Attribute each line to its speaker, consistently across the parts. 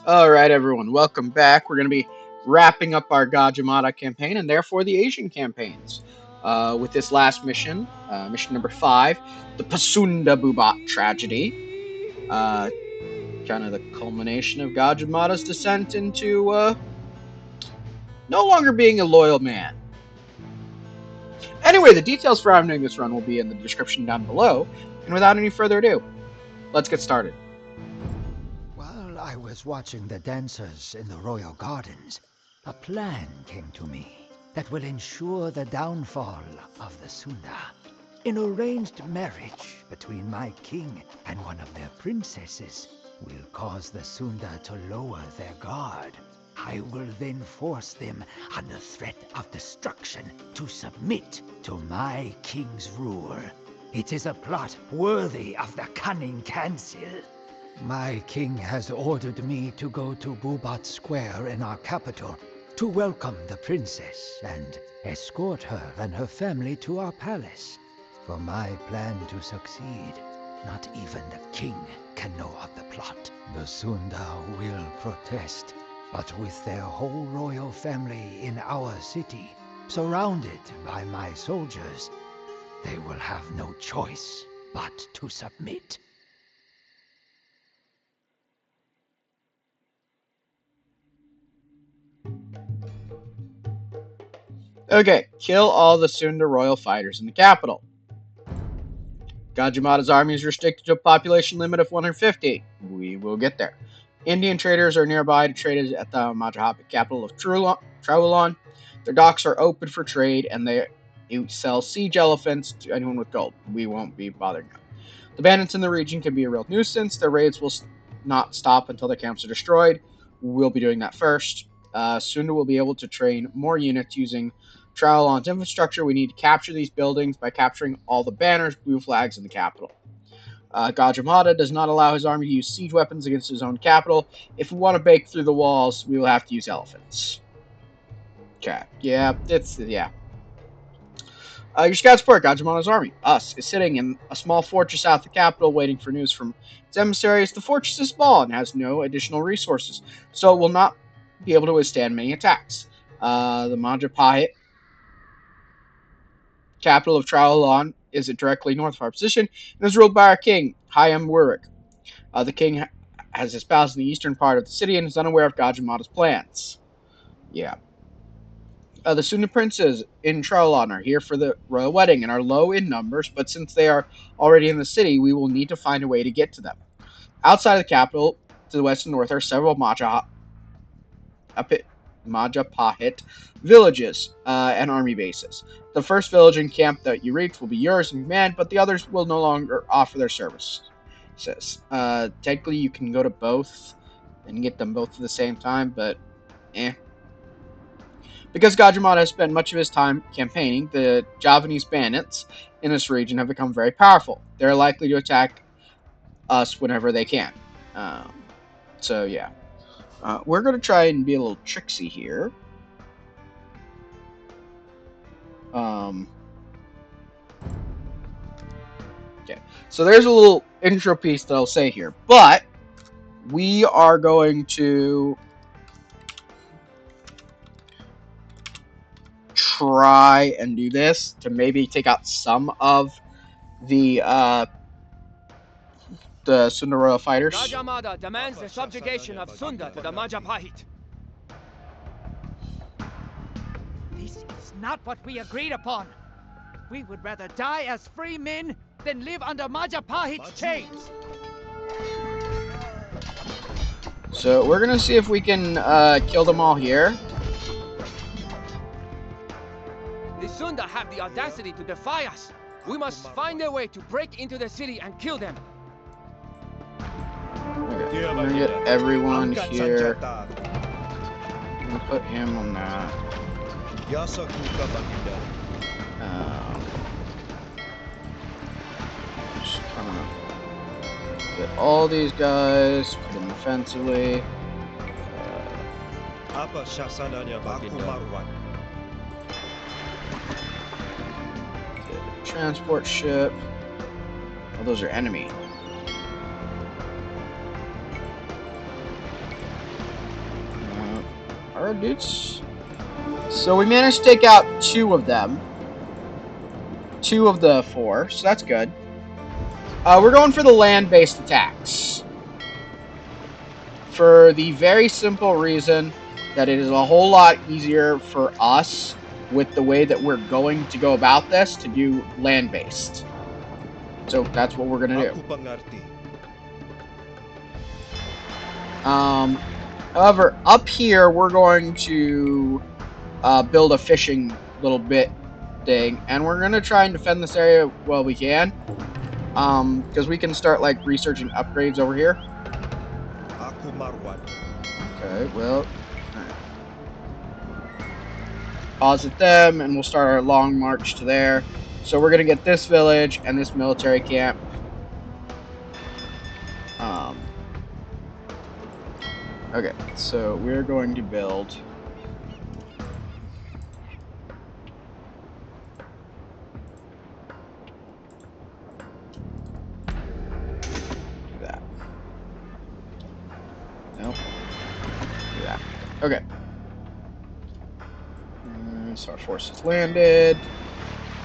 Speaker 1: Alright, everyone, welcome back. We're going to be wrapping up our Gajah Mada campaign and therefore the Asian campaigns. With this last mission, mission number 5, the Pasunda Bubat tragedy. Uh, kind of the culmination of Gajah Mada's descent into no longer being a loyal man. Anyway, the details for how I'm doing this run will be in the description down below. And without any further ado, let's get started.
Speaker 2: While I was watching the dancers in the royal gardens, a plan came to me that will ensure the downfall of the Sunda. An arranged marriage between my king and one of their princesses will cause the Sunda to lower their guard. I will then force them, under threat of destruction, to submit to my king's rule. It is a plot worthy of the cunning Council. My king has ordered me to go to Bubat Square in our capital to welcome the princess and escort her and her family to our palace. For my plan to succeed, not even the king can know of the plot. The Sunda will protest, but with their whole royal family in our city, surrounded by my soldiers, they will have no choice but to submit.
Speaker 1: Okay, kill all the Sunda royal fighters in the capital. Gajah Mada's army is restricted to a population limit of 150. We will get there. Indian traders are nearby to trade at the Majapahit capital of Trowulan. Their docks are open for trade, and they sell siege elephants to anyone with gold. We won't be bothering them. The bandits in the region can be a real nuisance. Their raids will not stop until their camps are destroyed. We'll be doing that first. Sunda will be able to train more units using Trowulan's infrastructure. We need to capture these buildings by capturing all the banners, blue flags in the capital. Gajah Mada does not allow his army to use siege weapons against his own capital. If we want to break through the walls, we will have to use elephants. Okay, yeah. Your scouts report Gajah Mada's army, us, is sitting in a small fortress south of the capital waiting for news from its emissaries. The fortress is small and has no additional resources, so it will not be able to withstand many attacks. The Majapahit capital of Trowulan is directly north of our position and is ruled by our king, Hayam Wuruk. The king has espoused in the eastern part of the city and is unaware of Gajah Mada's plans. Yeah. The Sunda princes in Trowulan are here for the royal wedding and are low in numbers, but since they are already in the city, we will need to find a way to get to them. Outside of the capital, to the west and north, are several Majapahit villages and army bases. The first village and camp that you reach will be yours in command, but the others will no longer offer their services. Technically, you can go to both and get them both at the same time, but Because Gajah Mada has spent much of his time campaigning, the Javanese bandits in this region have become very powerful. They're likely to attack us whenever they can. So yeah. We're going to try and be a little tricksy here. Okay, so there's a little intro piece that I'll say here, but we are going to try and do this to maybe take out some of the Sunda Royal fighters.
Speaker 3: Gajah Mada demands the subjugation of Sunda to the Majapahit.
Speaker 4: This is not what we agreed upon. We would rather die as free men than live under Majapahit's chains.
Speaker 1: So we're gonna see if we can kill them all here.
Speaker 3: The Sunda have the audacity to defy us. We must find a way to break into the city and kill them.
Speaker 1: Okay, I'm gonna get everyone here. I'm gonna put him on that. Just get all these guys, put them defensively. Transport ship. Oh, those are enemy. Alright, dudes. So we managed to take out 2 of them. 2 of the 4, so that's good. We're going for the land-based attacks. For the very simple reason that it is a whole lot easier for us with the way that we're going to go about this to do land-based. So that's what we're going to do. However, up here, we're going to build a fishing little bit thing, and we're going to try and defend this area while we can. Because we can start, like, researching upgrades over here. Okay, well, alright. Posit them, and we'll start our long march to there. So we're going to get this village and this military camp. Okay, so we're going to build... that. Nope. Do that. Okay. So our forces landed.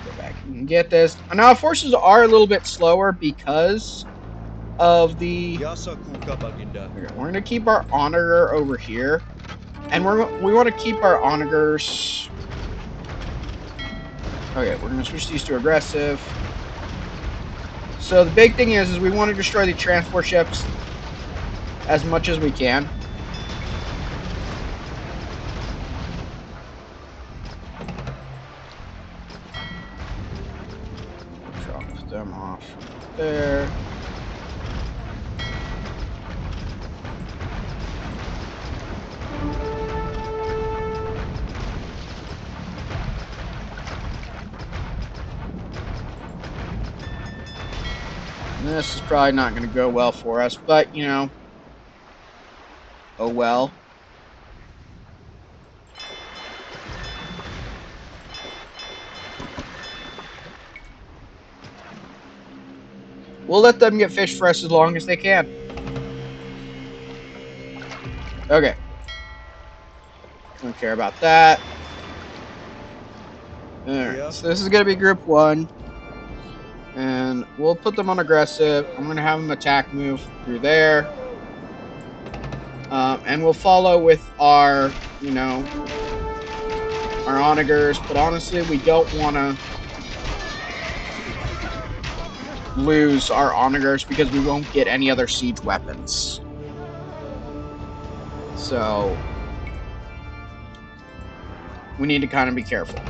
Speaker 1: Go back and get this. Now our forces are a little bit slower because of the... Okay, we're going to keep our onager over here. And we want to keep our onagers... Okay, we're going to switch these to aggressive. So the big thing is we want to destroy the transport ships as much as we can. Drop them off there. This is probably not going to go well for us, but, you know, oh well. We'll let them get fish for us as long as they can. Okay. Don't care about that. Alright, so this is going to be group 1. And we'll put them on aggressive. I'm going to have them attack move through there. And we'll follow with our, you know, our onagers. But honestly, we don't want to lose our onagers because we won't get any other siege weapons. So we need to kind of be careful.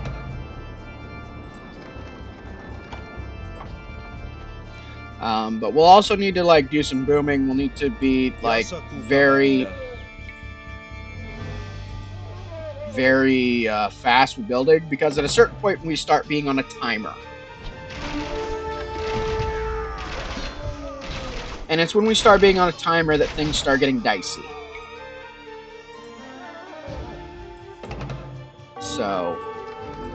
Speaker 1: But we'll also need to, like, do some booming. We'll need to be, like, very fast with building, because at a certain point we start being on a timer. And it's when we start being on a timer that things start getting dicey. So...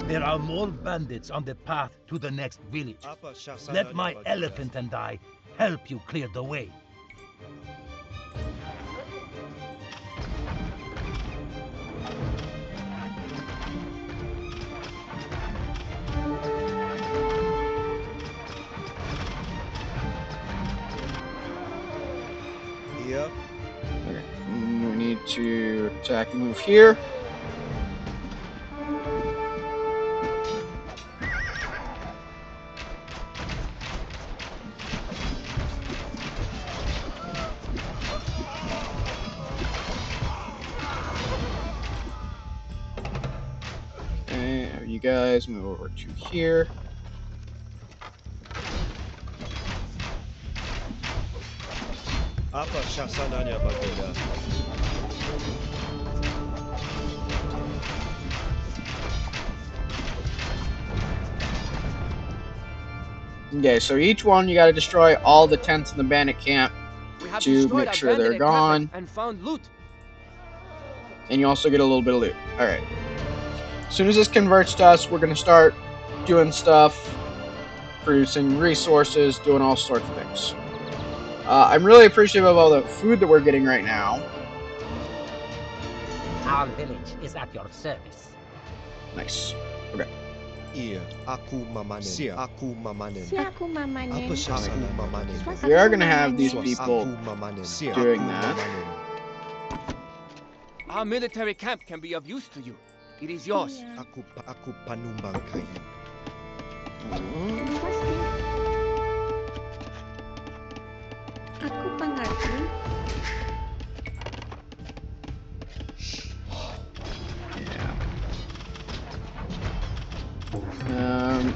Speaker 5: There are more bandits on the path to the next village. Let my elephant and I help you clear the way.
Speaker 1: Yep. Okay. We need to attack and move here. You guys move over to here.
Speaker 6: Apa syasananya, Baginda?
Speaker 1: Okay, so each one you got to destroy all the tents in the bandit camp to make sure they're gone.
Speaker 3: And found loot.
Speaker 1: And you also get a little bit of loot. Alright. As soon as this converts to us, we're going to start doing stuff, producing resources, doing all sorts of things. I'm really appreciative of all the food that we're getting right now.
Speaker 7: Our village is at your service.
Speaker 1: Nice. Okay.
Speaker 6: Iya, aku mamanen. Siap, aku mamanen.
Speaker 8: Siapa mamanen?
Speaker 6: Apa siya aku mamanen?
Speaker 1: We are gonna have these
Speaker 8: Mamanen.
Speaker 1: people
Speaker 6: Aku mamanen. Siap,
Speaker 1: doing
Speaker 6: aku
Speaker 1: that.
Speaker 6: mamanen.
Speaker 3: Our military camp can be of use to you. It is yours.
Speaker 8: Iya.
Speaker 6: Aku panumbang kayu.
Speaker 8: Pasti. Aku pengerti.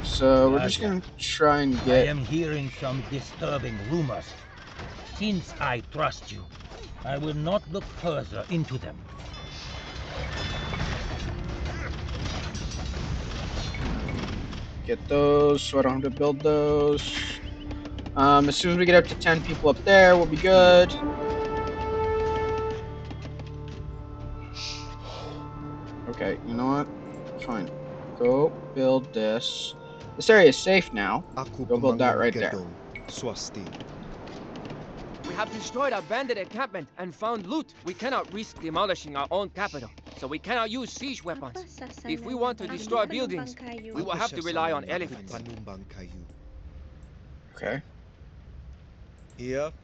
Speaker 1: So we're just gonna try and
Speaker 5: I
Speaker 1: get.
Speaker 5: am hearing some disturbing rumors. Since I trust you, I will not look further into them.
Speaker 1: Get those so I don't have to build those. As soon as we get up to 10 people up there, we'll be good. Okay, you know what? Fine. Go build this. This area is safe now.
Speaker 6: Aku
Speaker 1: Go build that
Speaker 6: pemanggil
Speaker 1: right there.
Speaker 6: gedung. Swasti.
Speaker 3: We have destroyed a bandit encampment and found loot. We cannot risk demolishing our own capital, so we cannot use siege weapons.
Speaker 8: Apa sasaran
Speaker 3: If we want to
Speaker 8: aku
Speaker 3: destroy
Speaker 8: penumbang
Speaker 3: buildings,
Speaker 8: kayu?
Speaker 3: we will have to rely on elephants.
Speaker 6: Panumbang kayu.
Speaker 1: Okay.
Speaker 6: Iya,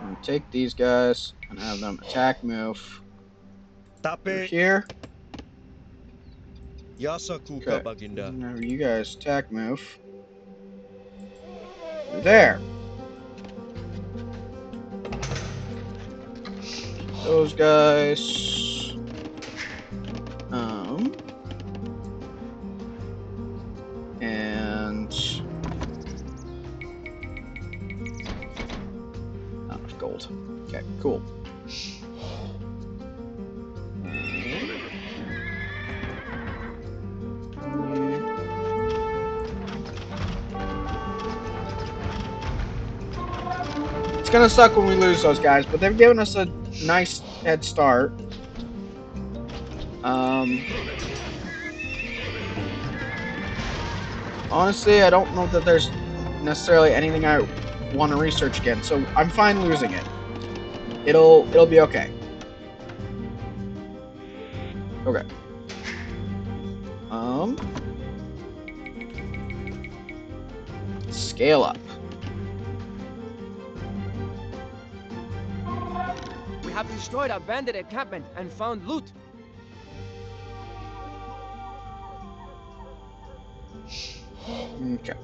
Speaker 1: I'm gonna take these guys and have them attack move through
Speaker 6: tapi
Speaker 1: here.
Speaker 6: yasaku
Speaker 1: Okay.
Speaker 6: ka baginda.
Speaker 1: And have you guys attack move through there. Those guys. And not enough gold. Okay, cool. It's gonna suck when we lose those guys, but they've given us a nice head start. Honestly, I don't know that there's necessarily anything I want to research again, so I'm fine losing it. It'll be okay. Okay. Scale up.
Speaker 3: We have destroyed a bandit encampment and found loot.
Speaker 1: Okay.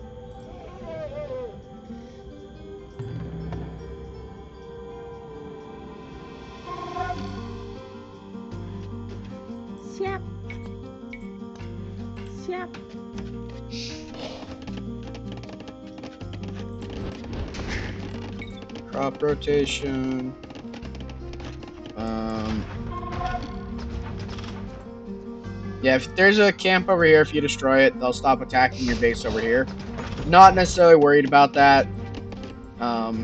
Speaker 8: Siap. Siap.
Speaker 1: Crop rotation. Yeah, if there's a camp over here, if you destroy it, they'll stop attacking your base over here. Not necessarily worried about that. I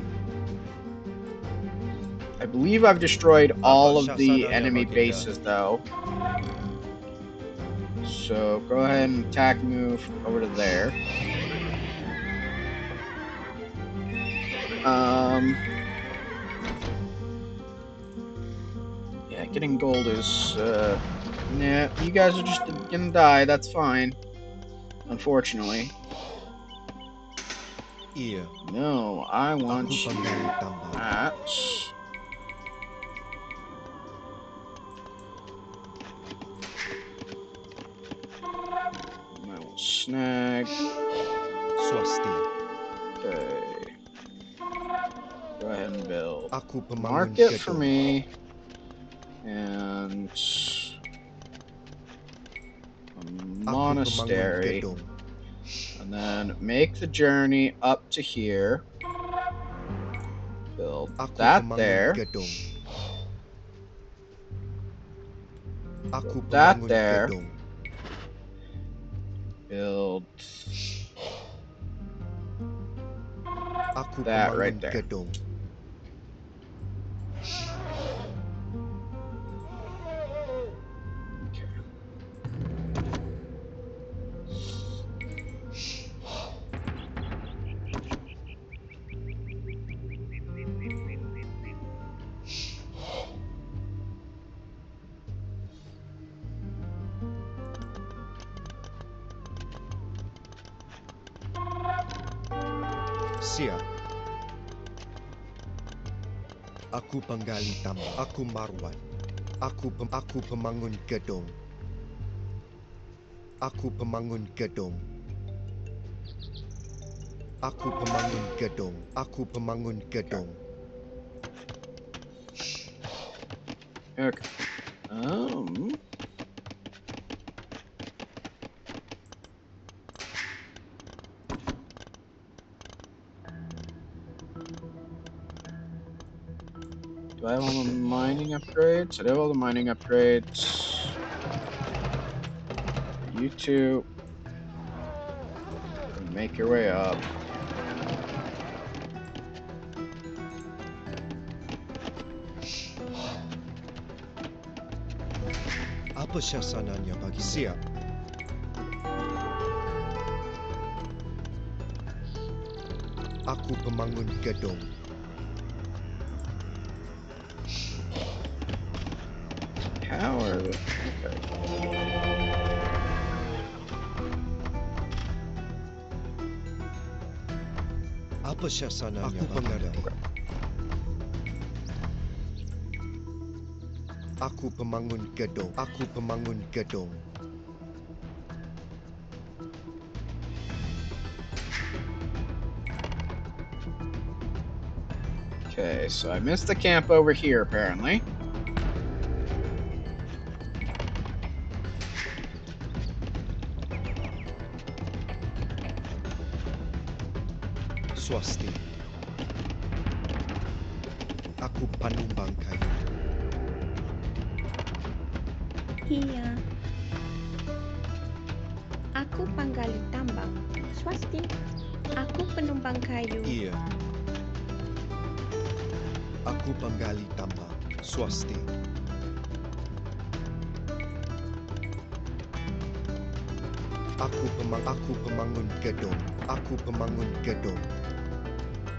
Speaker 1: believe I've destroyed all of the enemy bases, though. So go ahead and attack move over to there. Yeah, getting gold is, nah, you guys are just gonna die, that's fine. Unfortunately.
Speaker 6: Iya,
Speaker 1: No, I want
Speaker 6: aku
Speaker 1: you
Speaker 6: panggaling tambang.
Speaker 1: at... I will snag.
Speaker 6: Swasti.
Speaker 1: Okay. Go ahead and build.
Speaker 6: Aku pemangun
Speaker 1: Market for
Speaker 6: gedung.
Speaker 1: me. And... a
Speaker 6: Aku pemangun
Speaker 1: monastery.
Speaker 6: gedung.
Speaker 1: And then make the journey up to here. Build
Speaker 6: Aku
Speaker 1: that
Speaker 6: pemangun
Speaker 1: there.
Speaker 6: gedung. Aku
Speaker 1: Build that
Speaker 6: pemangun
Speaker 1: there.
Speaker 6: gedung.
Speaker 1: Build
Speaker 6: Aku
Speaker 1: that
Speaker 6: pemangun
Speaker 1: right there.
Speaker 6: gedung. Siap. Aku penggali tambang. Aku marwan. Aku pemangun gedung. Aku pemangun gedung. Aku pemangun gedung. Aku pemangun gedung.
Speaker 1: Okay. Do I have all the mining upgrades? I do have all the mining upgrades. You two make your way up.
Speaker 6: Apa syasananya bagi siap? Aku pemangun gedung.
Speaker 1: How are they? Okay.
Speaker 6: Apa syasananya? Aku pengerti. Aku pemangun gedung. Aku pemangun gedung.
Speaker 1: Okay, so I missed the camp over here, apparently.
Speaker 6: Swasti. Aku panumbang kayu.
Speaker 8: Iya. Aku panggali tambang. Swasti. Aku penumbang kayu.
Speaker 6: Iya. Aku penggali tambang. Swasti. Aku pemangun gedung. Aku pemangun gedung.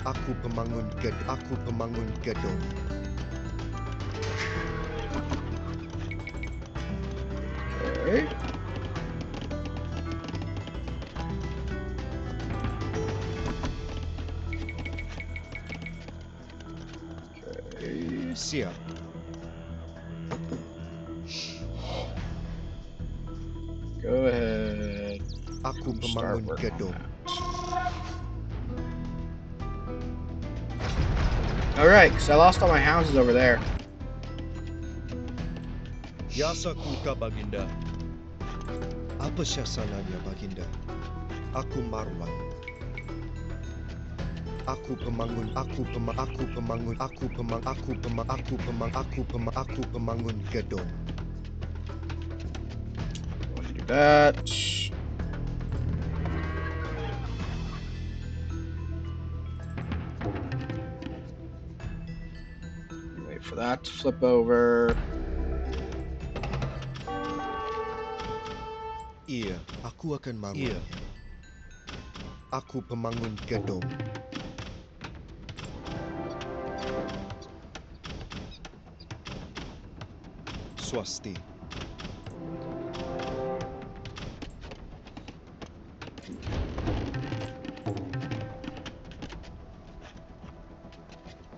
Speaker 6: Aku pemangun gedung. Aku pemangun gedung.
Speaker 1: Okay.
Speaker 6: Siap.
Speaker 1: Go ahead.
Speaker 6: Aku pemangun gedung.
Speaker 1: Alright, because I lost all my houses over there.
Speaker 6: Yasaku ka Baginda. Apa syasananya Baginda? Aku marwan. Aku pemangun gedung.
Speaker 1: Do that. Wait for that to flip over.
Speaker 6: Iya, aku akan marwan. Iya. Aku pemangun gedung. Swasti.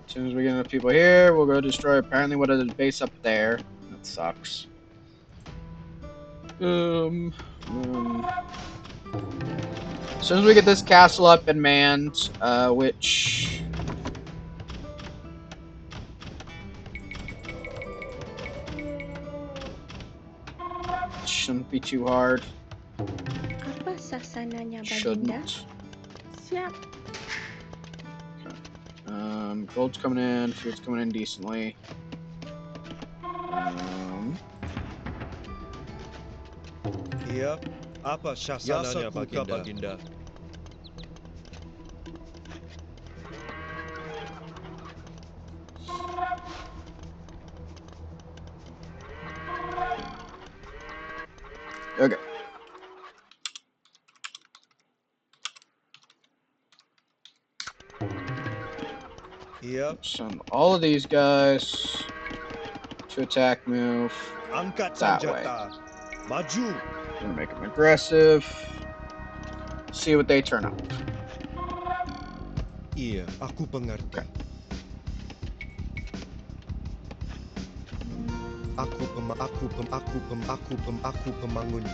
Speaker 1: As soon as we get enough people here, we'll go destroy apparently what is a base up there. That sucks. As soon as we get this castle up and manned, which shouldn't be too hard.
Speaker 8: Apa sasananya Baginda?
Speaker 1: Shouldn't.
Speaker 8: Siap.
Speaker 1: Gold's coming in, food's coming in decently.
Speaker 6: Iya, apa syasananya Baginda?
Speaker 1: Okay.
Speaker 6: Yep.
Speaker 1: Send all of these guys to attack move
Speaker 6: Angkat
Speaker 1: that
Speaker 6: senjata. Maju.
Speaker 1: Gonna make them aggressive. See what they turn up.
Speaker 6: Iya, aku pengerti. Aku pemangun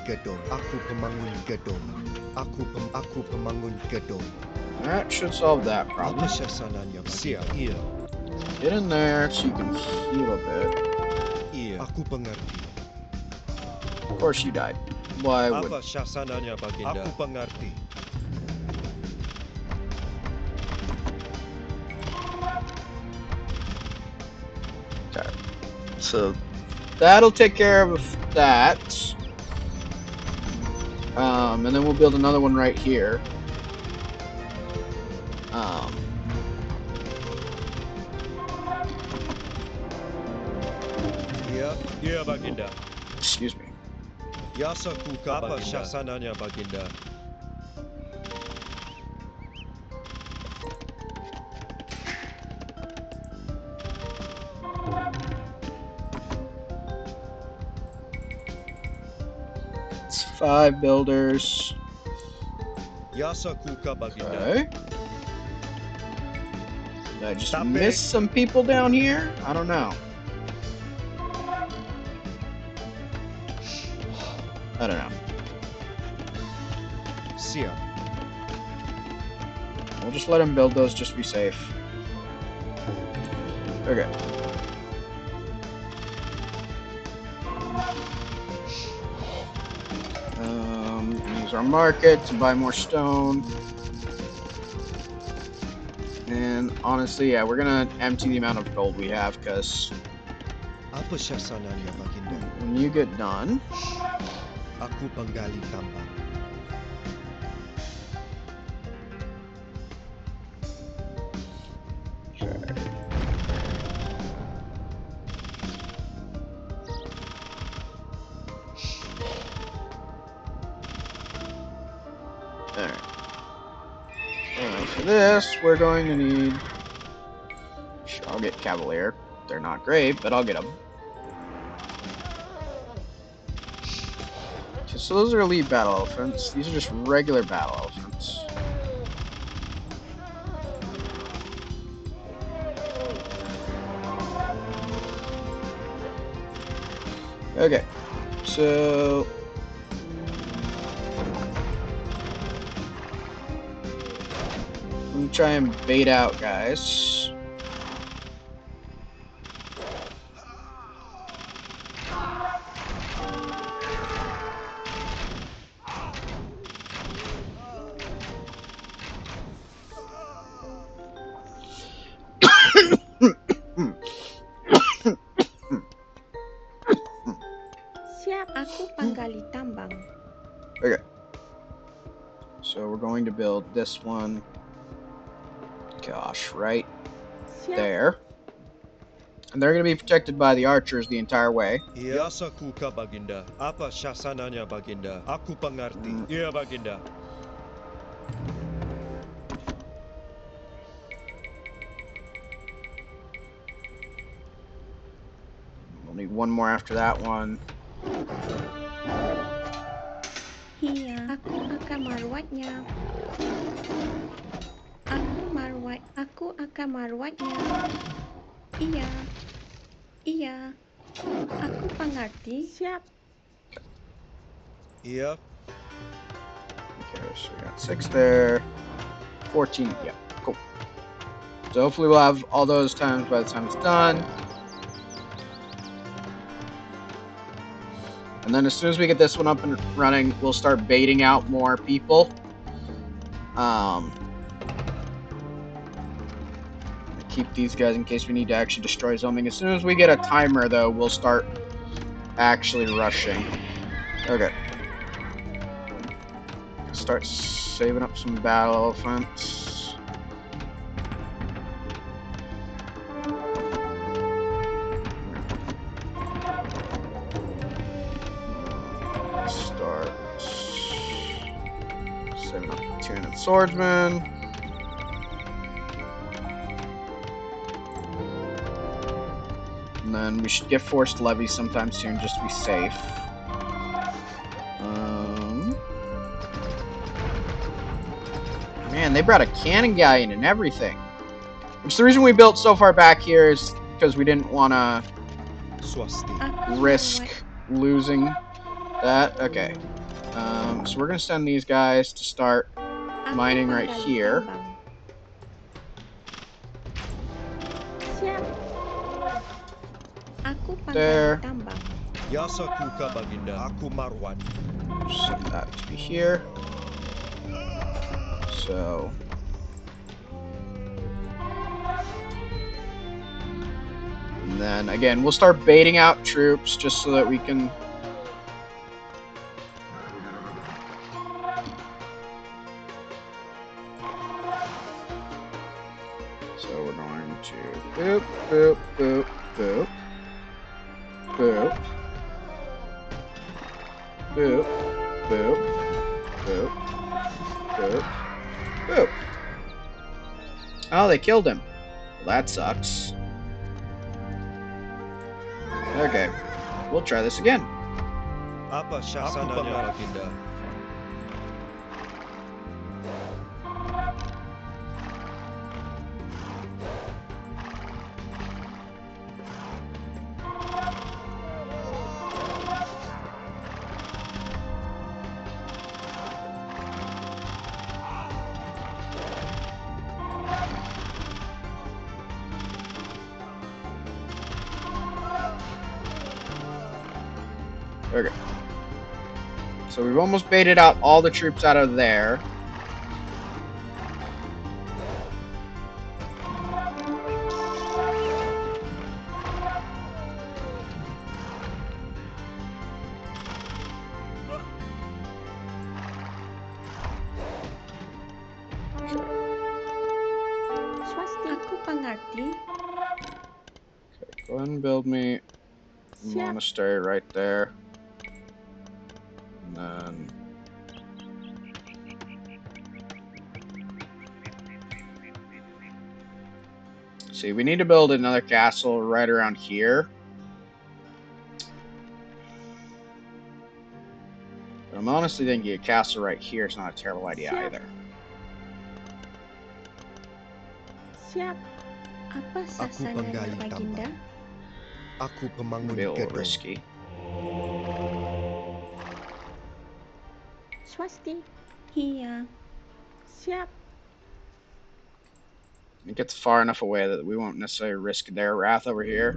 Speaker 6: gedung. Aku pemangun gedung. Aku pemangun gedung.
Speaker 1: That should solve that problem.
Speaker 6: Apa sasananya baginda? Siap. Iya.
Speaker 1: Get in there so you can heal a bit.
Speaker 6: Iya. Aku pengerti.
Speaker 1: Of course you died. Why would...
Speaker 6: Apa sasananya baginda? Aku pengerti.
Speaker 1: Okay. So that'll take care of that. And then we'll build another one right here.
Speaker 6: Iya baginda.
Speaker 1: Excuse me.
Speaker 6: Yasaku ka apa sasananya baginda?
Speaker 1: It's 5 builders.
Speaker 6: Yasaku ka baginda.
Speaker 1: Okay. Did I just miss some people down here? I don't know. I don't know.
Speaker 6: Siap.
Speaker 1: We'll just let him build those just to be safe. Okay. Use our market to buy more stone. And honestly, yeah, we're gonna empty the amount of gold we have, because
Speaker 6: Apa sasananya baginda?
Speaker 1: when you get done,
Speaker 6: Aku penggali tambang.
Speaker 1: alright. For this, we're going to need... Sure, I'll get Cavalier. They're not great, but I'll get them. Okay, so those are elite battle elephants. These are just regular battle elephants. Okay, so... I'm gonna try and bait out, guys.
Speaker 8: Siap, aku penggali tambang.
Speaker 1: Okay. So we're going to build this one. Gosh, right
Speaker 8: Siap.
Speaker 1: there. And they're going to be protected by the archers the entire way.
Speaker 6: Yasaku ka baginda. Apa sasananya baginda? Aku pengerti. Iya baginda.
Speaker 1: We'll need one more after that one.
Speaker 8: Iya, aku akan merawatnya. Aku akan merawatnya. Iya. Iya. Aku pengerti. Siap.
Speaker 6: Iya.
Speaker 1: Okay, so we got 6 there. 14, yeah, cool. So hopefully we'll have all those times by the time it's done. And then as soon as we get this one up and running, we'll start baiting out more people. Keep these guys in case we need to actually destroy something. As soon as we get a timer, though, we'll start actually rushing. Okay. Start saving up some battle elephants. Start saving up 200 swordsmen. And then we should get forced levies sometime soon just to be safe. Man, they brought a cannon guy in and everything. Which the reason we built so far back here is because we didn't want to risk losing that. Okay. So we're going to send these guys to start mining right here. There.
Speaker 6: Yasakuka Baginda, Aku Marwan.
Speaker 1: Set that to be here. So. And then again, we'll start baiting out troops just so that we can. So we're going to boop, boop, boop, boop, boop, boop, boop, boop, boop, boop. Oh, they killed him. Well, that sucks. Okay, we'll try this again.
Speaker 6: Apa syasananya Baginda?
Speaker 1: Okay. So we've almost baited out all the troops out of there.
Speaker 8: Aku pengerti.
Speaker 1: Okay, go ahead and build me a monastery right there. And then see, we need to build another castle right around here. But I'm honestly thinking a castle right here is not a terrible idea either.
Speaker 8: Siap. Apa sasarannya Baginda?
Speaker 6: Aku pemangun
Speaker 1: Maybe a little
Speaker 6: gedung.
Speaker 1: risky.
Speaker 8: Swasti. Iya. Siap.
Speaker 1: It gets far enough away that we won't necessarily risk their wrath over here.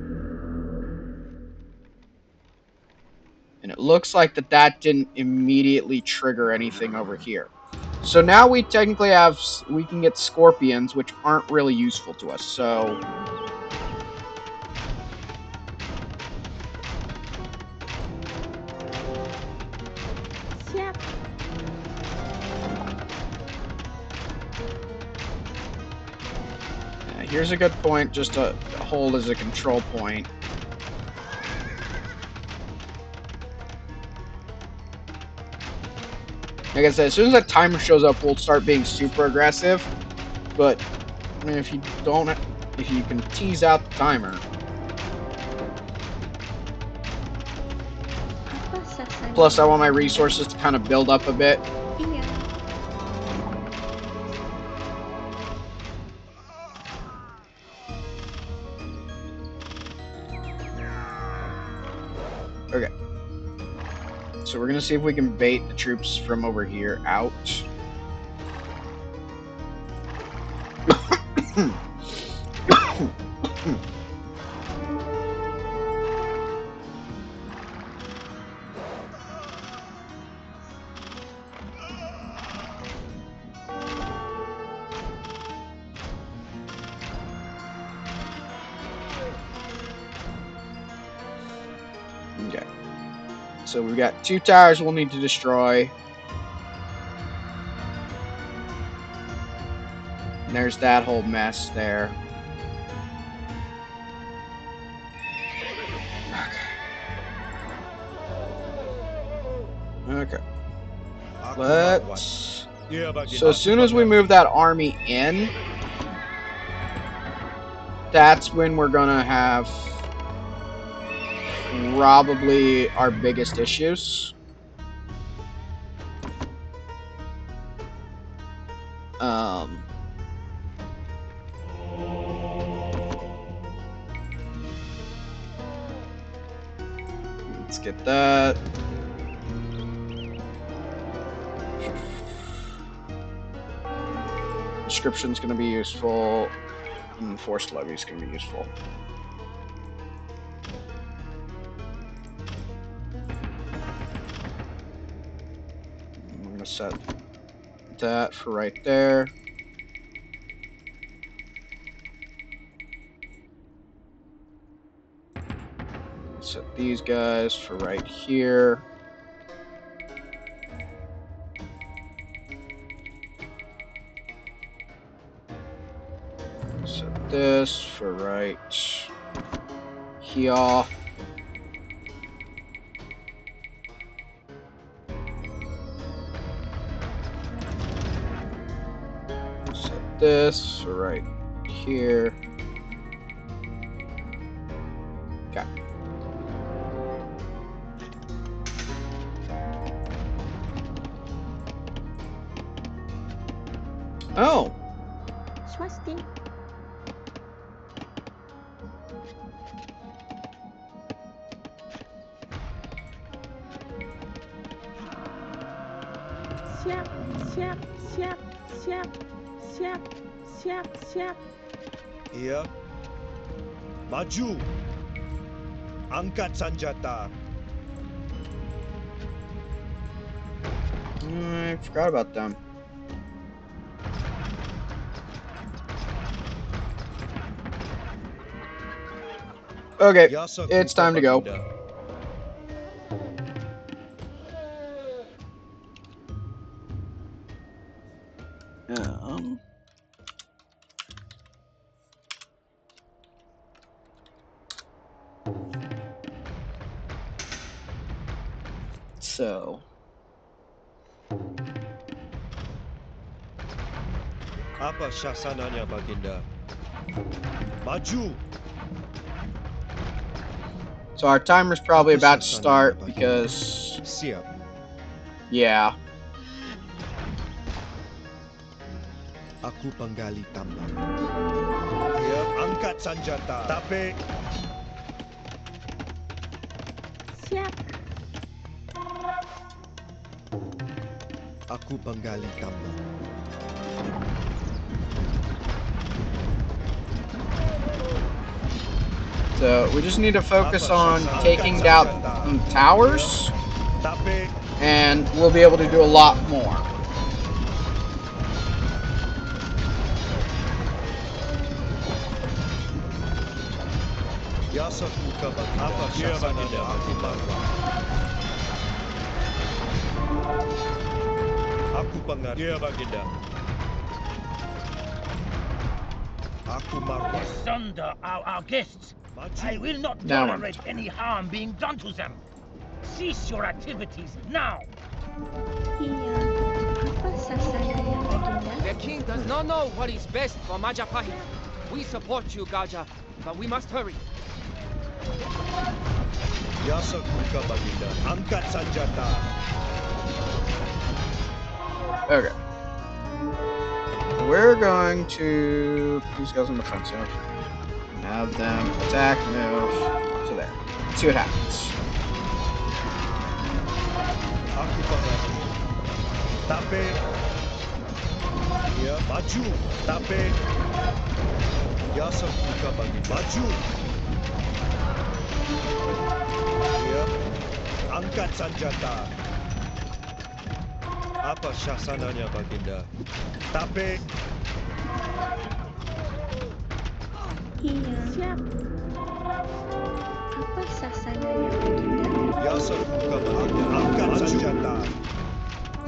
Speaker 1: And it looks like that didn't immediately trigger anything over here. So now we technically have, we can get scorpions, which aren't really useful to us. So
Speaker 8: Siap.
Speaker 1: here's a good point just to hold as a control point. Like I said, as soon as that timer shows up, we'll start being super aggressive. But I mean, if you can tease out the timer.
Speaker 8: Apa sasarannya?
Speaker 1: Plus, I want my resources to kind of build up a bit.
Speaker 8: Iya.
Speaker 1: Okay. So we're gonna see if we can bait the troops from over here out. Okay. So we've got 2 towers we'll need to destroy. And there's that whole mess there. Okay. Let's... So as soon as we move that army in, that's when we're gonna have probably our biggest issues. Let's get that. Description's going to be useful, and forced levy is going to be useful. I'm going to set that for right there. Set these guys for right here. Set this for right here. Set this for right here. Okay. Oh.
Speaker 8: Swasti. Siap, siap, siap, siap, siap, siap, siap.
Speaker 6: Iya. Maju. Angkat senjata.
Speaker 1: I forgot about them. Okay,
Speaker 6: Yasa
Speaker 1: it's time to go.
Speaker 6: Baginda.
Speaker 1: So,
Speaker 6: Apa syasananya Baginda? Maju.
Speaker 1: so our timer's probably about to start because,
Speaker 6: Siap.
Speaker 1: yeah.
Speaker 6: Aku penggali tambang. Iya, angkat senjata. Tapi
Speaker 8: Siap.
Speaker 6: aku penggali tambang.
Speaker 1: So we just need to focus on taking down the towers,
Speaker 6: Tapi
Speaker 1: and we'll be able to do a lot more.
Speaker 6: Yasa Kuka Baginda. Apa syasananya aku marwah. Aku pengerti. Iya Baginda. Aku marwah.
Speaker 5: Sunda are our guests. I will not
Speaker 1: Now
Speaker 5: tolerate any harm being done to them. Cease your activities now.
Speaker 8: Iya. Apa sasananya Baginda?
Speaker 3: The king does not know what is best for Majapahit. We support you, Gajah, but we must hurry.
Speaker 6: Yasa Kuka Baginda. Angkat senjata.
Speaker 1: Okay. We're going to put these guys on the offensive and have them attack, move to there. See what happens.
Speaker 6: Aku pengerti. Tapi ya maju. Tapi Yasa Kuka Baginda. Maju. Ya. Angkat senjata. Apa syasananya Baginda? Tapi
Speaker 8: Iya. Siap. Apa sasananya Baginda?
Speaker 6: Yasa Kuka Baginda. Angkat senjata.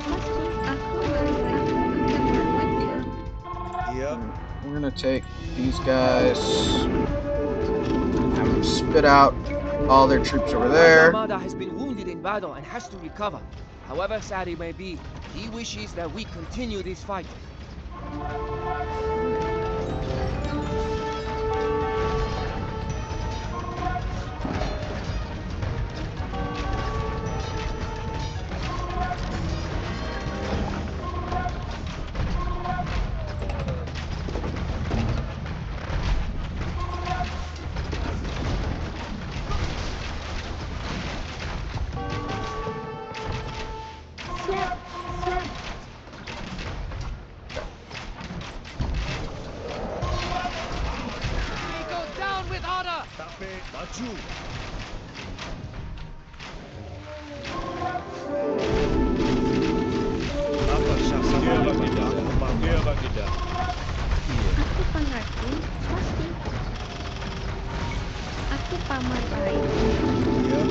Speaker 8: Swasti. Aku akan merawatnya.
Speaker 6: Iya.
Speaker 1: We're gonna take these guys, have them spit out all their troops over
Speaker 3: Gajah
Speaker 1: there.
Speaker 3: Mada has been wounded in battle and has to recover. However sad it may be, he wishes that we continue this fight.
Speaker 6: Tapi, maju. Apa Shasana Baginda? Iya, Baginda.
Speaker 8: Aku pengerti, pasti. Aku paman baik.
Speaker 6: Iya.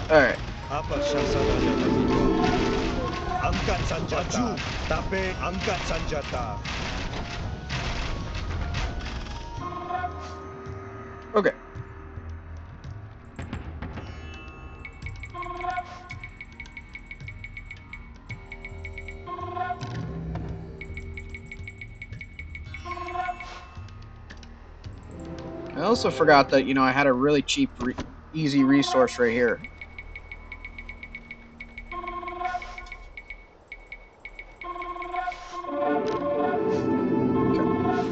Speaker 1: Alright.
Speaker 6: Apa Shasananya Baginda? Angkat senjata. Tapi, angkat senjata.
Speaker 1: Okay. I also forgot that, I had a really cheap, easy resource right here.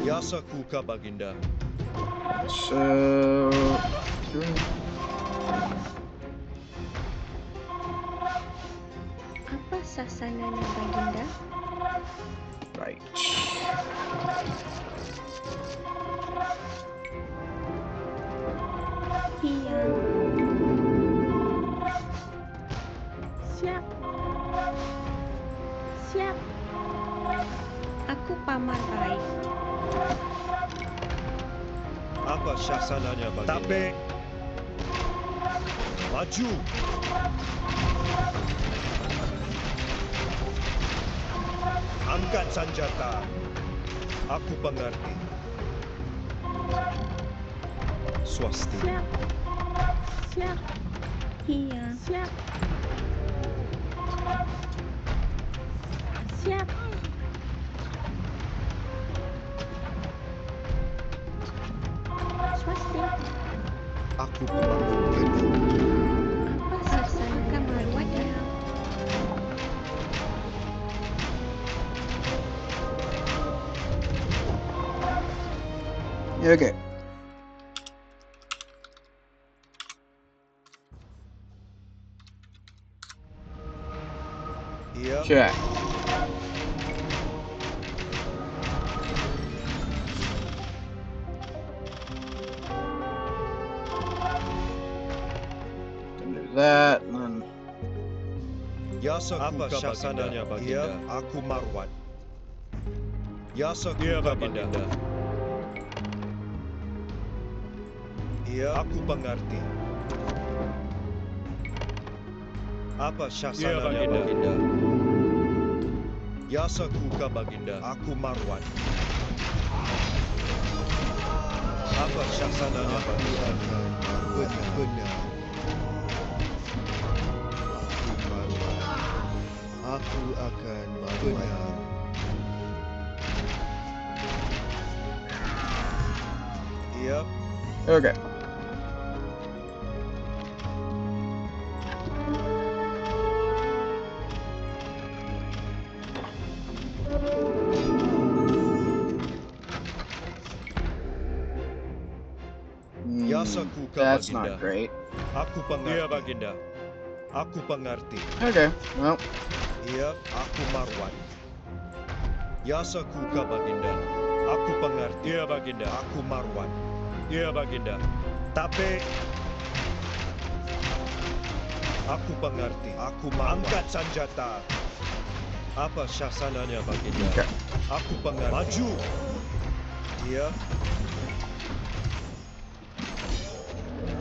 Speaker 6: Yasa Kuka Baginda.
Speaker 1: So...
Speaker 8: Apa sasananya Baginda?
Speaker 1: Right.
Speaker 8: Iya. Siap. Siap. Aku paman baik.
Speaker 6: Apa Shasananya Baginda? Tapi, maju. Angkat senjata. Aku pengerti. Swasti.
Speaker 8: Siap. Siap. Iya. Siap. Siap. Swasti.
Speaker 6: Aku pemangku genap.
Speaker 8: Apa sasananya Baginda?
Speaker 1: Okay.
Speaker 6: Iya.
Speaker 1: Check. Can do that, and then...
Speaker 6: Yasa apa Shasananya Baginda? Iya, aku Marwan. Yasa Kuka Baginda. Iya, aku pengerti. Apa Shasananya Baginda? Yasa Kuka Baginda. Aku Marwan. Apa Shasananya Baginda? Benar-benar. Aku akan benar. Iya.
Speaker 1: Okay.
Speaker 6: Yasa Kuka
Speaker 1: That's
Speaker 6: Baginda.
Speaker 1: not great.
Speaker 6: Aku pengerti. Iya, Baginda. Aku pengerti.
Speaker 1: Okay, well...
Speaker 6: Iya, aku Marwan. Yasa Kuka Baginda. Aku pengerti. Iya, Baginda. Aku Marwan. Iya, Baginda. Tapi... Aku pengerti. Aku Marwan. Angkat senjata. Apa Shasananya Baginda?
Speaker 1: Okay.
Speaker 6: Aku pengerti. Maju. Iya.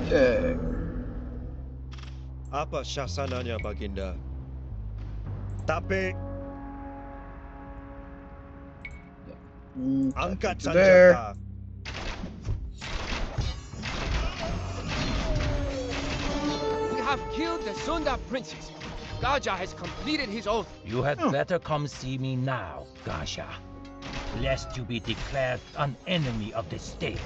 Speaker 1: Okay.
Speaker 6: Apa Shasananya Baginda? Tapi... Angkat
Speaker 1: There.
Speaker 6: senjata.
Speaker 3: We have killed the Sunda princess. Gajah has completed his oath.
Speaker 5: You had better come see me now, Gajah, lest you be declared an enemy of the state.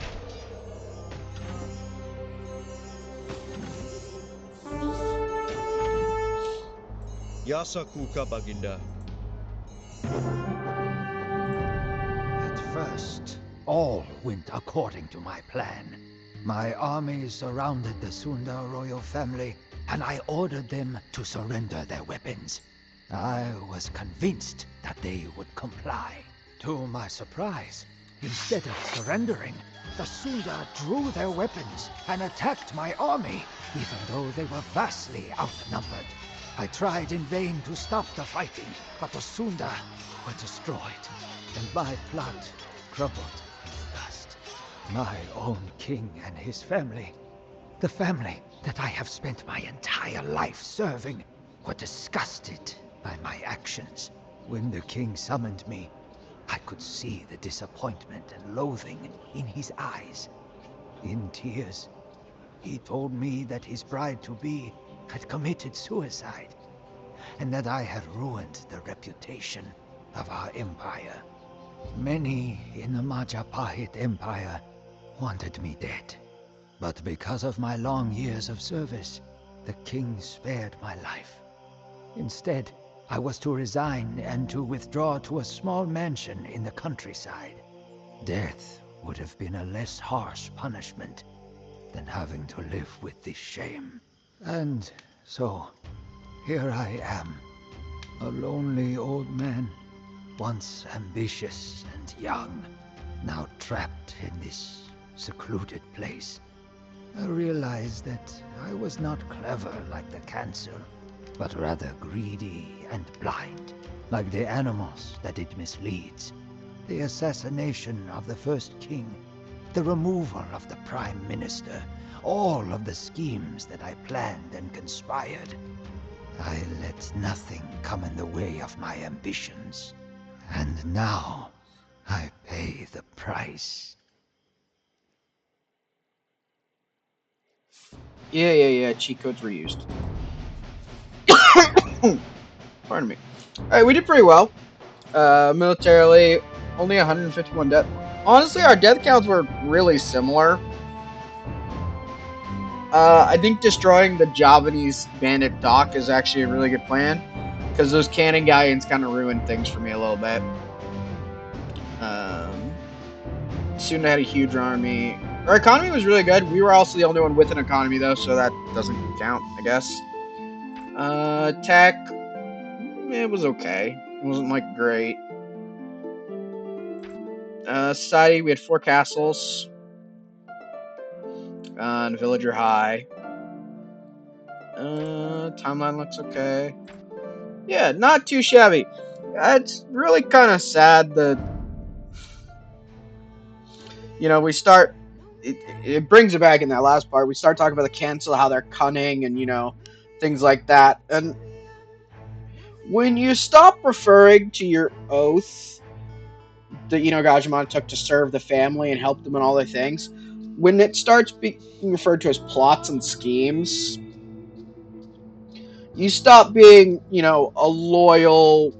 Speaker 6: Yasa Kuka Baginda.
Speaker 2: At first, all went according to my plan. My army surrounded the Sunda royal family, and I ordered them to surrender their weapons. I was convinced that they would comply. To my surprise, Instead of surrendering, the Sunda drew their weapons and attacked my army, even though they were vastly outnumbered. I tried in vain to stop the fighting, but the Sunda were destroyed, and my plot crumbled in dust. My own king and his family, the family that I have spent my entire life serving, were disgusted by my actions. When the king summoned me, I could see the disappointment and loathing in his eyes. In tears, he told me that his bride-to-be had committed suicide, and that I had ruined the reputation of our empire. Many in the Majapahit Empire wanted me dead, but because of my long years of service, the king spared my life. Instead, I was to resign and to withdraw to a small mansion in the countryside. Death would have been a less harsh punishment than having to live with this shame. And so, here I am, a lonely old man, once ambitious and young, now trapped in this secluded place. I realized that I was not clever like the Council, but rather greedy and blind, like the animals that it misleads. The assassination of the first king, the removal of the prime minister, all of the schemes that I planned and conspired. I let nothing come in the way of my ambitions. And now, I pay the price.
Speaker 1: Yeah. Cheat codes were used. Pardon me. Alright, we did pretty well. Militarily, only 151 deaths. Honestly, our death counts were really similar. I think destroying the Javanese bandit dock is actually a really good plan, because those cannon galleons kind of ruined things for me a little bit. Sunda had a huge army. Our economy was really good. We were also the only one with an economy, though, so that doesn't count, I guess. Tech, it was okay. It wasn't, like, great. Society, we had 4 castles. And villager high. Timeline looks okay. Yeah, not too shabby. It's really kind of sad that, we start, it brings it back in that last part. We start talking about the cancel, how they're cunning and, things like that. And when you stop referring to your oath that, Gajah Mada took to serve the family and help them in all their things, when it starts being referred to as plots and schemes, you stop being, a loyal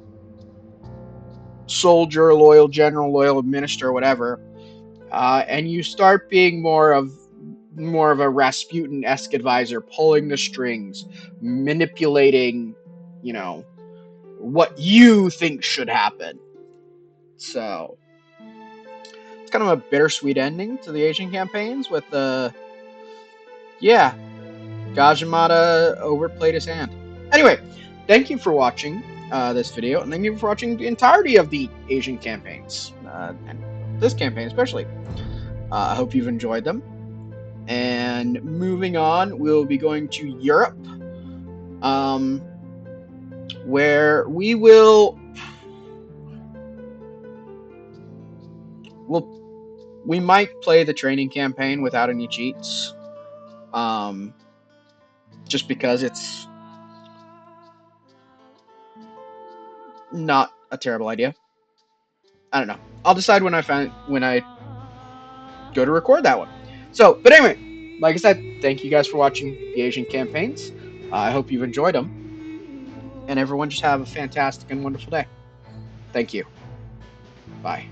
Speaker 1: soldier, loyal general, loyal minister, whatever, and you start being more of a Rasputin-esque advisor, pulling the strings, manipulating, what you think should happen. So it's kind of a bittersweet ending to the Asian campaigns with Gajah Mada overplayed his hand. Anyway, thank you for watching this video, and thank you for watching the entirety of the Asian campaigns, and this campaign especially. I hope you've enjoyed them. And moving on, we'll be going to Europe, where we might play the training campaign without any cheats, just because it's not a terrible idea. I don't know. I'll decide when I go to record that one. So, but anyway, like I said, thank you guys for watching the Asian campaigns. I hope you've enjoyed them. And everyone just have a fantastic and wonderful day. Thank you. Bye.